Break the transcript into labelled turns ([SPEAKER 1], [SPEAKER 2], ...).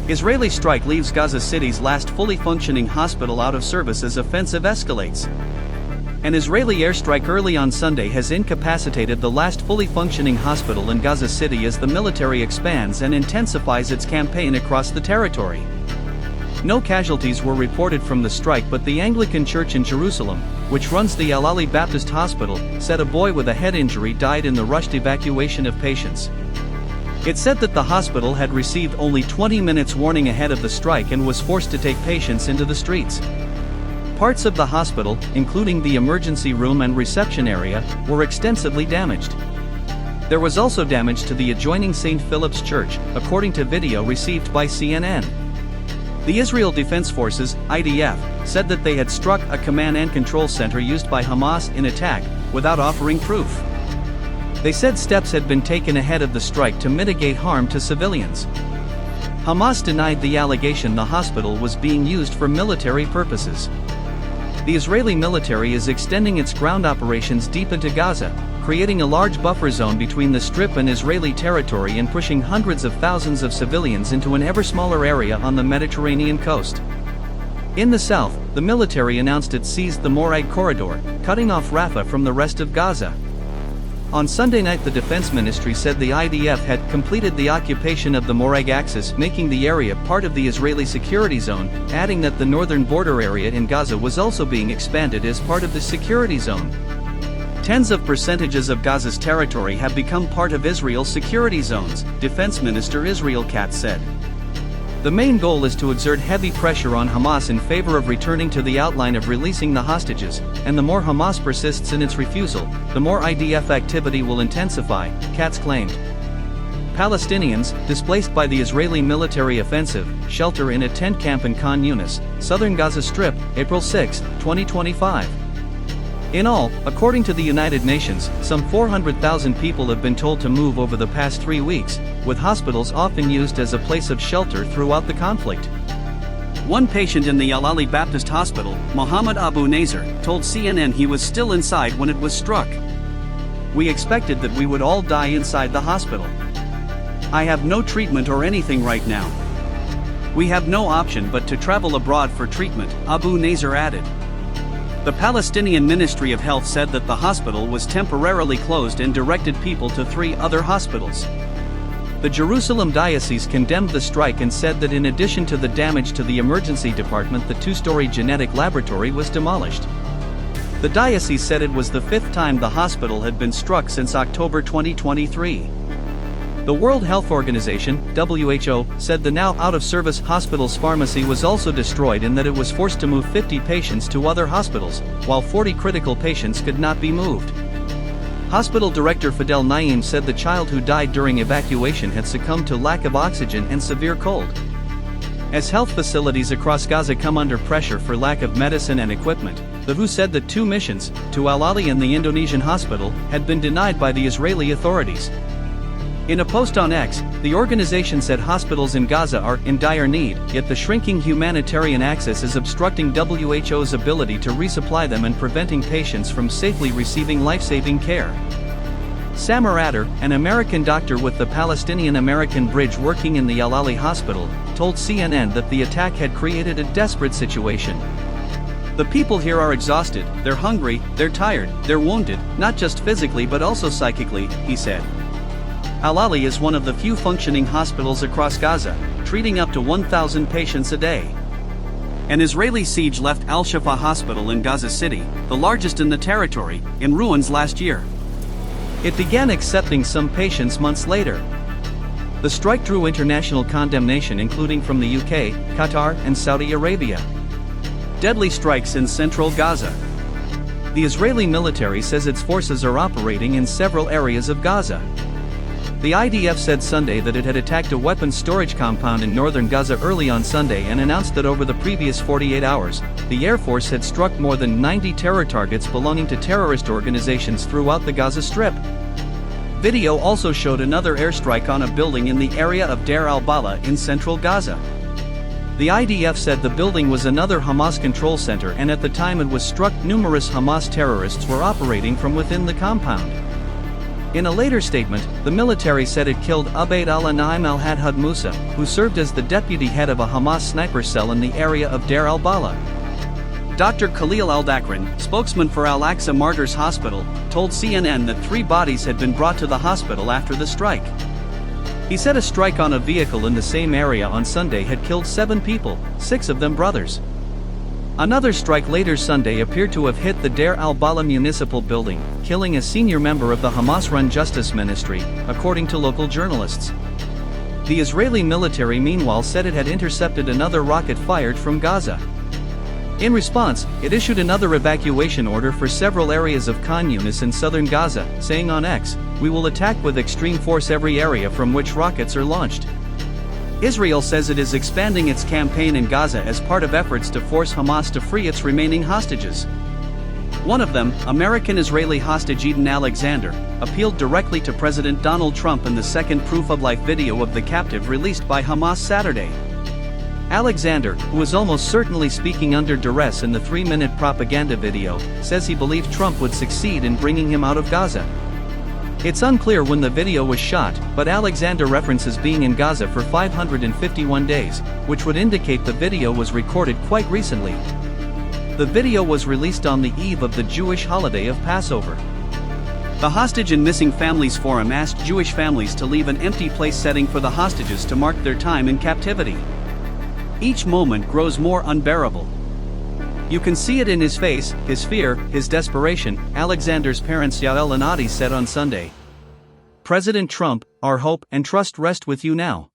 [SPEAKER 1] Israeli strike leaves Gaza City's last fully functioning hospital out of service as offensive escalates. An Israeli airstrike early on Sunday has incapacitated the last fully functioning hospital in Gaza City as the military expands and intensifies its campaign across the territory. No casualties were reported from the strike, but the Anglican church in Jerusalem, which runs the Al-Ahli Baptist hospital, said a boy with a head injury died in the rushed evacuation of patients. It said that the hospital had received only 20 minutes warning ahead of the strike and was forced to take patients into the streets. Parts of the hospital, including the emergency room and reception area, were extensively damaged. There was also damage to the adjoining St. Philip's Church, according to video received by CNN. The Israel Defense Forces, IDF, said that they had struck a command and control center used by Hamas in attack, without offering proof. They said steps had been taken ahead of the strike to mitigate harm to civilians. Hamas denied the allegation the hospital was being used for military purposes. The Israeli military is extending its ground operations deep into Gaza, creating a large buffer zone between the Strip and Israeli territory and pushing hundreds of thousands of civilians into an ever smaller area on the Mediterranean coast. In the south, the military announced it seized the Morag corridor, cutting off Rafah from the rest of Gaza. On Sunday night, the Defense Ministry said the IDF had completed the occupation of the Morag axis, making the area part of the Israeli security zone, adding that the northern border area in Gaza was also being expanded as part of the security zone. Tens of percentages of Gaza's territory have become part of Israel's security zones, Defense Minister Israel Katz said. The main goal is to exert heavy pressure on Hamas in favor of returning to the outline of releasing the hostages, and the more Hamas persists in its refusal, the more IDF activity will intensify, Katz claimed. Palestinians, displaced by the Israeli military offensive, shelter in a tent camp in Khan Yunis, southern Gaza Strip, April 6, 2025. In all, according to the United Nations, some 400,000 people have been told to move over the past 3 weeks, with hospitals often used as a place of shelter throughout the conflict. One patient in the Al-Ahli Baptist Hospital, Mohammed Abu Nazar, told CNN he was still inside when it was struck. "We expected that we would all die inside the hospital. I have no treatment or anything right now. We have no option but to travel abroad for treatment," Abu Nazar added. The Palestinian Ministry of Health said that the hospital was temporarily closed and directed people to 3 other hospitals. The Jerusalem Diocese condemned the strike and said that in addition to the damage to the emergency department, the 2-story genetic laboratory was demolished. The diocese said it was the 5th time the hospital had been struck since October 2023. The World Health Organization, WHO, said the now out-of-service hospital's pharmacy was also destroyed and that it was forced to move 50 patients to other hospitals, while 40 critical patients could not be moved. Hospital Director Fidel Naim said the child who died during evacuation had succumbed to lack of oxygen and severe cold. As health facilities across Gaza come under pressure for lack of medicine and equipment, the WHO said that 2 missions, to Al-Ahli and the Indonesian hospital, had been denied by the Israeli authorities. In a post on X, the organization said hospitals in Gaza are in dire need, yet the shrinking humanitarian access is obstructing WHO's ability to resupply them and preventing patients from safely receiving life-saving care. Samar Adder, an American doctor with the Palestinian-American Bridge working in the Al-Ahli hospital, told CNN that the attack had created a desperate situation. "The people here are exhausted, they're hungry, they're tired, they're wounded, not just physically but also psychically," he said. Al-Ahli is one of the few functioning hospitals across Gaza, treating up to 1,000 patients a day. An Israeli siege left Al-Shifa Hospital in Gaza City, the largest in the territory, in ruins last year. It began accepting some patients months later. The strike drew international condemnation, including from the UK, Qatar, and Saudi Arabia. Deadly strikes in central Gaza. The Israeli military says its forces are operating in several areas of Gaza. The IDF said Sunday that it had attacked a weapons storage compound in northern Gaza early on Sunday and announced that over the previous 48 hours, the Air Force had struck more than 90 terror targets belonging to terrorist organizations throughout the Gaza Strip. Video also showed another airstrike on a building in the area of Deir al-Bala in central Gaza. The IDF said the building was another Hamas control center, and at the time it was struck, numerous Hamas terrorists were operating from within the compound. In a later statement, the military said it killed Ubayd al-Naim al-Hadhud Musa, who served as the deputy head of a Hamas sniper cell in the area of Deir al-Bala. Dr. Khalil al-Dakran, spokesman for Al-Aqsa Martyrs Hospital, told CNN that 3 bodies had been brought to the hospital after the strike. He said a strike on a vehicle in the same area on Sunday had killed 7 people, 6 of them brothers. Another strike later Sunday appeared to have hit the Deir al-Bala municipal building, killing a senior member of the Hamas-run Justice Ministry, according to local journalists. The Israeli military meanwhile said it had intercepted another rocket fired from Gaza. In response, it issued another evacuation order for several areas of Khan Yunis in southern Gaza, saying on X, "We will attack with extreme force every area from which rockets are launched." Israel says it is expanding its campaign in Gaza as part of efforts to force Hamas to free its remaining hostages. One of them, American-Israeli hostage Eden Alexander, appealed directly to President Donald Trump in the second proof-of-life video of the captive released by Hamas Saturday. Alexander, who is almost certainly speaking under duress in the 3-minute propaganda video, says he believed Trump would succeed in bringing him out of Gaza. It's unclear when the video was shot, but Alexander references being in Gaza for 551 days, which would indicate the video was recorded quite recently. The video was released on the eve of the Jewish holiday of Passover. The Hostage and Missing Families Forum asked Jewish families to leave an empty place setting for the hostages to mark their time in captivity. Each moment grows more unbearable. You can see it in his face, his fear, his desperation, Alexander's parents Yael and Adi said on Sunday. President Trump, our hope and trust rest with you now.